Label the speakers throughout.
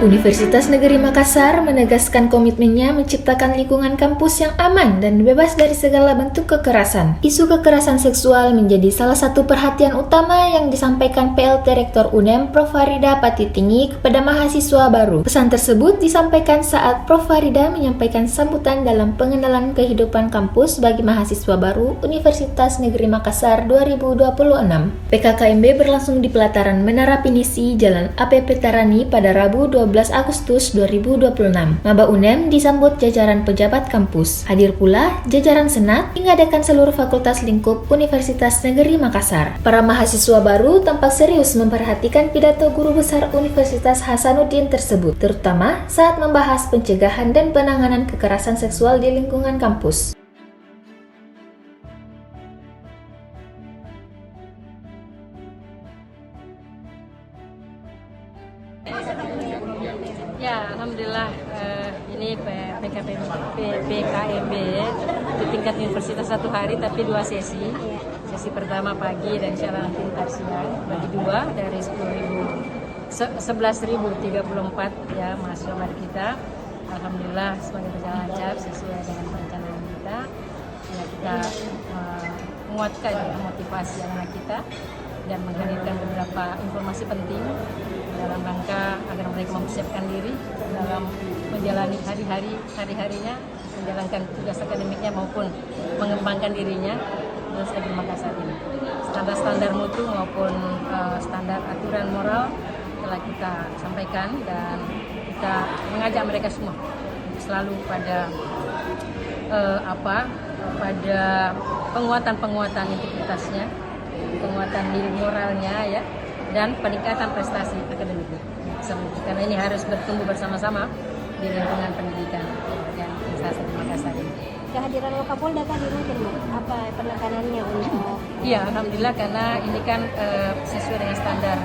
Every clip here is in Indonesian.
Speaker 1: Universitas Negeri Makassar menegaskan komitmennya menciptakan lingkungan kampus yang aman dan bebas dari segala bentuk kekerasan. Isu kekerasan seksual menjadi salah satu perhatian utama yang disampaikan PLT Rektor UNEM Prof. Farida Patitinggi kepada mahasiswa baru. Pesan tersebut disampaikan saat Prof. Farida menyampaikan sambutan dalam pengenalan kehidupan kampus bagi mahasiswa baru Universitas Negeri Makassar 2026. PKKMB berlangsung di pelataran Menara Pinisi, Jalan APP Tarani pada Rabu 12 Agustus 2026. Maba UNEM disambut jajaran pejabat kampus. Hadir pula jajaran senat hingga dekan seluruh fakultas lingkup Universitas Negeri Makassar. Para mahasiswa baru tampak serius memperhatikan pidato guru besar Universitas Hasanuddin tersebut, terutama saat membahas pencegahan dan penanganan kekerasan seksual di lingkungan kampus.
Speaker 2: Ya, alhamdulillah ini PKMB di tingkat universitas 1 hari tapi 2 sesi. Sesi pertama pagi dan insya Allah nanti ntar siang bagi 2 dari 11.034 ya mahasiswa baru kita. Alhamdulillah semuanya berjalan lancar sesuai dengan perencanaan kita. Ya, kita menguatkan motivasi anak kita dan menghadirkan beberapa informasi penting dalam rangka agar mereka mempersiapkan diri dalam menjalani hari-harinya, menjalankan tugas akademiknya maupun mengembangkan dirinya terus di Makassar ini. Standar-standar mutu maupun standar aturan moral telah kita sampaikan dan kita mengajak mereka semua selalu pada pada penguatan integritasnya, penguatan diri moralnya ya, dan peningkatan prestasi akademiknya. Karena ini harus bertumbuh bersama-sama di lingkungan pendidikan dan Universitas di Makassar ini.
Speaker 3: Kehadiran Wakapolda tadi mungkin apa penekanannya untuk?
Speaker 2: Iya, alhamdulillah karena ini kan sesuai dengan standar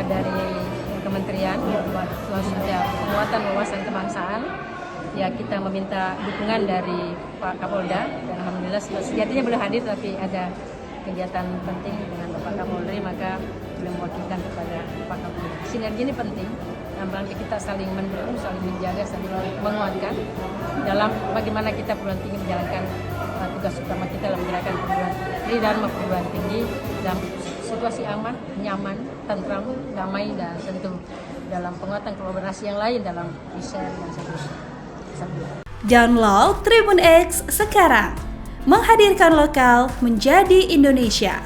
Speaker 2: dari kementerian khususnya penguatan wawasan kebangsaan. Ya, kita meminta dukungan dari Pak Kapolda dan alhamdulillah sejatinya belum hadir tapi ada kegiatan penting dengan Bapak Kapolri maka beliau mewakilkan kepada Pak Kapolri. Sinergi ini penting dalam rangka kita saling mendukung, saling menjaga, saling menguatkan dalam bagaimana kita perguruan tinggi menjalankan tugas utama kita dalam menjalankan perguruan tinggi dalam situasi aman, nyaman, tentram, damai dan tentu dalam penguatan kolaborasi yang lain dalam riset dan seterusnya.
Speaker 4: Download Tribun X sekarang, menghadirkan lokal menjadi Indonesia.